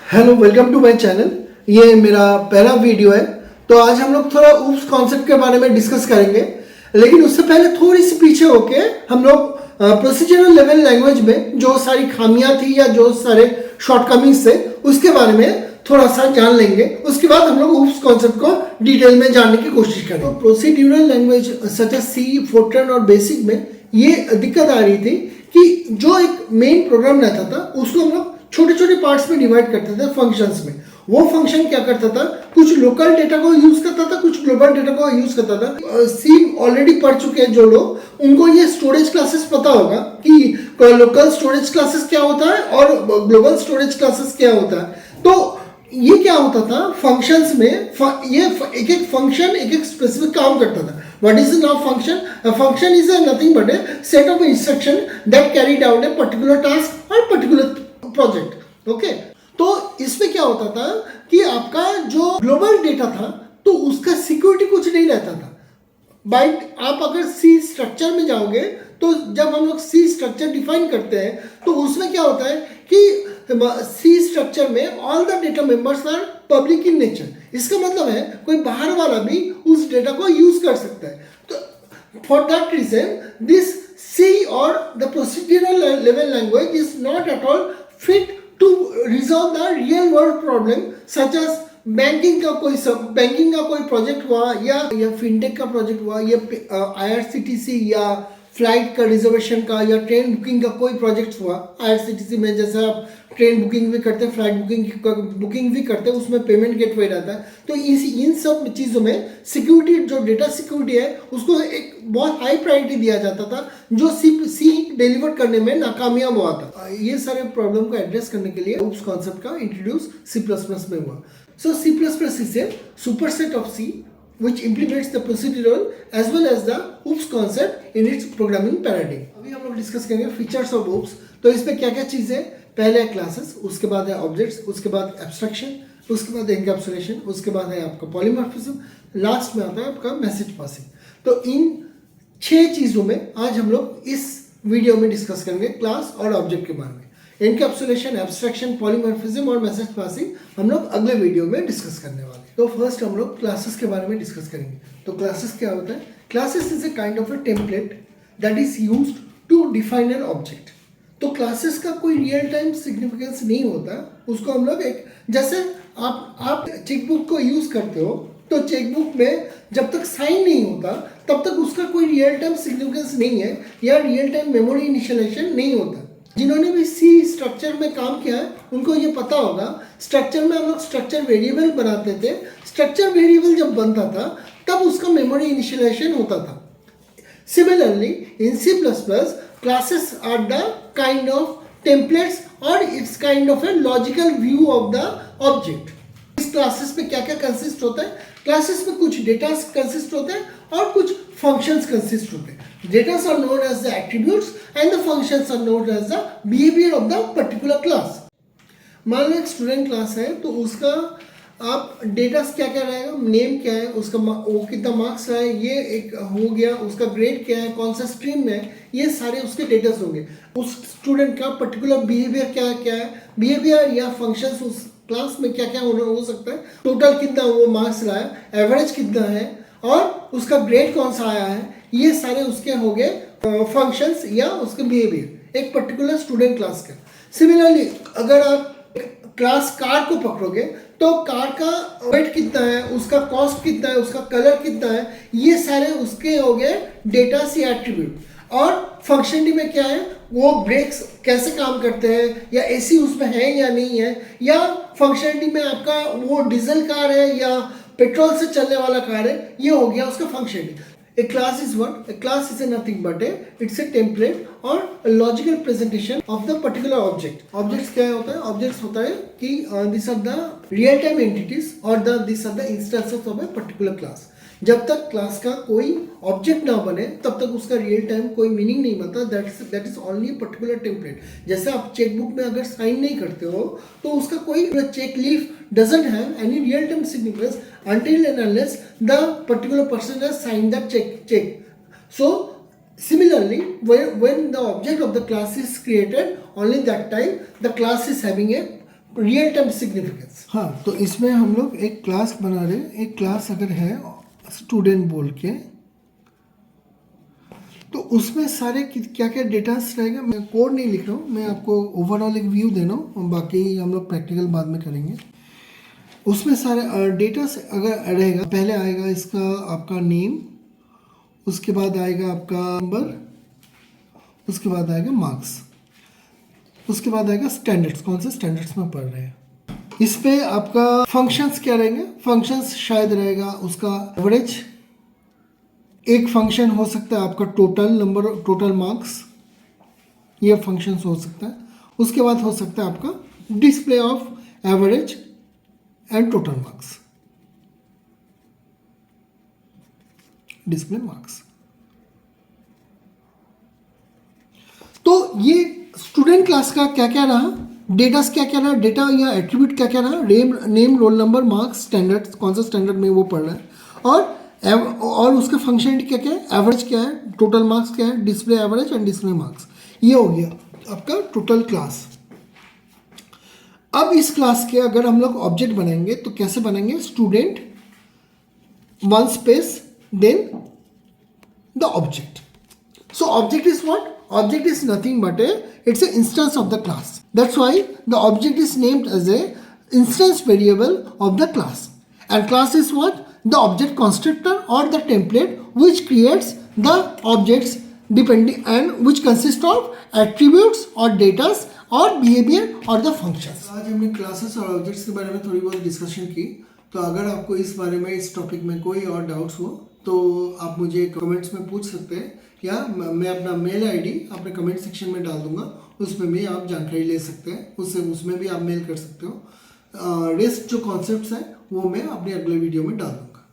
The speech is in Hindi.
Hello, welcome to my channel. ये मेरा पहला वीडियो है। तो आज हम लोग थोड़ा ऊप्स कॉन्सेप्ट के बारे में डिस्कस करेंगे, लेकिन उससे पहले थोड़ी सी पीछे होके हम लोग प्रोसीजरल लेवल लैंग्वेज में जो सारी खामियां थी या जो सारे शॉर्टकमिंग्स थे उसके बारे में थोड़ा सा जान लेंगे। उसके बाद हम लोग ऊप्स कॉन्सेप्ट को डिटेल में जानने की कोशिश करेंगे। तो प्रोसीड्यूरल लैंग्वेज सच एज सी, फोर्ट्रन और बेसिक में ये दिक्कत आ रही थी कि जो एक मेन प्रोग्राम रहता था उसको हम लोग छोटे छोटे पार्ट्स में डिवाइड करते थे फंक्शंस में। वो फंक्शन क्या करता था, कुछ लोकल डेटा को यूज करता था, कुछ ग्लोबल डेटा को यूज करता था। सी ऑलरेडी पढ़ चुके हैं जो लोग, उनको ये स्टोरेज क्लासेस पता होगा कि लोकल स्टोरेज क्लासेस क्या होता है और ग्लोबल स्टोरेज क्लासेस क्या होता है। तो ये क्या होता था फंक्शंस में, ये एक एक फंक्शन एक एक स्पेसिफिक काम करता था। What is now function? A function is nothing but a set of instruction that carried out a particular task or particular project. Okay, तो इसमें क्या होता था कि आपका जो ग्लोबल डेटा था तो उसका सिक्योरिटी कुछ नहीं रहता था। बाइट आप अगर सी स्ट्रक्चर में जाओगे तो जब हम लोग सी स्ट्रक्चर डिफाइन करते हैं तो उसमें क्या होता है कि सी स्ट्रक्चर में all the data members are public in nature. इसका मतलब है कोई बाहर वाला भी उस डेटा को यूज कर सकता है। तो for that reason this C or the procedural level language is not at all fit to resolve the real world problem such as banking का कोई प्रोजेक्ट हुआ या फिनटेक का प्रोजेक्ट हुआ या IRCTC या फ्लाइट का रिजर्वेशन का या ट्रेन बुकिंग का कोई प्रोजेक्ट हुआ। IRCTC में जैसे आप ट्रेन बुकिंग भी करते हैं, फ्लाइट बुकिंग भी करते हैं, उसमें पेमेंट गेटवे रहता है। तो इन सब चीज़ों में सिक्योरिटी, जो डेटा सिक्योरिटी है उसको एक बहुत हाई प्रायोरिटी दिया जाता था, जो सी डिलीवर करने में नाकामयाब हुआ था। ये सारे प्रॉब्लम को एड्रेस करने के लिए ऊप्स कॉन्सेप्ट का इंट्रोड्यूस C++ में हुआ। So C++ is a superset of C which implements the procedural as well as the OOPS concept in its programming paradigm। अभी हम लोग डिस्कस करेंगे फीचर्स ऑफ OOPS। तो इसमें क्या क्या चीज़ है, पहले है क्लासेस, उसके बाद है ऑब्जेक्ट्स, उसके बाद एब्स्ट्रैक्शन, उसके बाद एनकैप्सुलेशन, उसके बाद है आपका पॉलीमॉर्फिज्म, लास्ट में आता है आपका मैसेज पासिंग। तो इन 6 चीज़ों में आज हम लोग इस वीडियो में डिस्कस करेंगे क्लास और ऑब्जेक्ट के बारे में। एनकैप्सुलेशन, एब्स्ट्रैक्शन, पॉलीमॉर्फिज्म और मैसेज पासिंग हम लोग अगले वीडियो में डिस्कस करने वाले हैं। तो फर्स्ट हम लोग क्लासेस के बारे में डिस्कस करेंगे। तो क्लासेस क्या होता है? Classes is a kind of a template that is used to define an object. तो क्लासेस का कोई रियल टाइम सिग्निफिकेंस नहीं होता, उसको हम लोग एक, जैसे आप चेकबुक को यूज करते हो तो चेकबुक में जब तक साइन नहीं होता तब तक उसका कोई रियल टाइम सिग्निफिकेंस नहीं है या रियल टाइम मेमोरी इनिशियलाइजेशन नहीं होता। जिन्होंने भी सी स्ट्रक्चर में काम किया है उनको ये पता होगा, स्ट्रक्चर में हम लोग स्ट्रक्चर वेरिएबल बनाते थे। स्ट्रक्चर वेरिएबल जब बनता था तब उसका मेमोरी इनिशियलाइजेशन होता था। Similarly in C++, classes are the kind of templates और it's kind of a logical view of the object. इस क्लासेस में क्या क्या कंसिस्ट होता है? क्लासेस में कुछ डेटा कंसिस्ट होते हैं और कुछ फंक्शंस कंसिस्ट होते हैं। Data are known as the attributes and the functions are known as the behavior of the particular class। मान लो एक स्टूडेंट क्लास है तो उसका आप डेटा क्या क्या रहेगा, नेम क्या है, उसका वो कितना मार्क्स है, ये एक हो गया, उसका ग्रेड क्या है, कौन सा स्ट्रीम में है, ये सारे उसके डेटास होंगे। उस स्टूडेंट का पर्टिकुलर बिहेवियर क्या है, बिहेवियर या फंक्शंस उस क्लास में क्या क्या हो सकता है, टोटल कितना वो मार्क्स रहा है, एवरेज कितना है और उसका ग्रेड कौन सा आया है, ये सारे उसके हो गए फंक्शंस या उसके बिहेवियर एक पर्टिकुलर स्टूडेंट क्लास का। सिमिलरली अगर आप क्लास कार को पकड़ोगे तो कार का वेट कितना है, उसका कॉस्ट कितना है, उसका कलर कितना है, ये सारे उसके हो गए डेटा सी एट्रीब्यूट। और फंक्शनलिटी में क्या है, वो ब्रेक्स कैसे काम करते हैं या एसी उसमें है या नहीं है, या फंक्शनलिटी में आपका वो डीजल कार है या पेट्रोल से चलने वाला कार है, ये हो गया उसका functionality. A class is what? A class is a nothing but it's a template or a logical presentation of the particular object। Objects क्या होता है? Objects होता है कि these are the real time entities or these are the instances of a particular class। जब तक क्लास का कोई ऑब्जेक्ट ना बने तब तक उसका रियल टाइम कोई मीनिंग नहीं बनता। That is only particular template. जैसे आप चेकबुक में अगर साइन नहीं करते हो तो उसका कोई cheque leaf doesn't have any real time significance until and unless the particular person has signed that check. So similarly when the object of the class is created, only that time the class is having a real time significance. हाँ, तो इसमें हम लोग एक क्लास बना रहे हैं। एक क्लास अगर है स्टूडेंट बोल के, तो उसमें सारे क्या क्या डेटास रहेगा। मैं कोड नहीं लिख रहा हूँ, मैं आपको ओवरऑल एक व्यू दे रहा हूँ, बाकी हम लोग प्रैक्टिकल बाद में करेंगे। उसमें सारे डेटास अगर रहेगा, पहले आएगा इसका आपका नेम, उसके बाद आएगा आपका नंबर, उसके बाद आएगा मार्क्स, उसके बाद आएगा स्टैंडर्ड्स, कौन से स्टैंडर्ड्स में पढ़ रहे हैं। इस पे आपका फंक्शंस क्या रहेंगे, फंक्शंस शायद रहेगा उसका एवरेज, एक फंक्शन हो सकता है आपका टोटल नंबर, टोटल मार्क्स, ये फंक्शंस हो सकता है। उसके बाद हो सकता है आपका display of average and total marks, display marks. तो ये स्टूडेंट क्लास का क्या क्या रहा, डेटास क्या क्या रहा, डेटा या एट्रीब्यूट क्या क्या रहा, name, roll number, marks, standard, कौन सा स्टैंडर्ड में वो पढ़ रहा है, और उसका फंक्शनलिटी क्या क्या है, एवरेज क्या है, टोटल मार्क्स क्या है, display average and display marks. ये हो गया आपका टोटल क्लास। अब इस क्लास के अगर हम लोग ऑब्जेक्ट बनाएंगे तो कैसे बनाएंगे, student one space then the object. So object is what? Object is nothing but it's an instance of the class. That's why the object is named as a instance variable of the class. And class is what? The object constructor or the template which creates the objects depending and which consist of attributes or datas or behavior or the functions. आज हमने classes और objects के बारे में थोड़ी बहुत डिस्कशन की। तो अगर आपको इस बारे में, इस टॉपिक में कोई और डाउट्स हो तो आप मुझे कमेंट्स में पूछ सकते हैं, या मैं अपना मेल आईडी अपने कमेंट सेक्शन में डाल दूंगा, उसमें भी आप जानकारी ले सकते हैं, उसमें भी आप मेल कर सकते हो। रेस्ट जो कॉन्सेप्ट्स हैं वो मैं अपने अगले वीडियो में डाल दूंगा।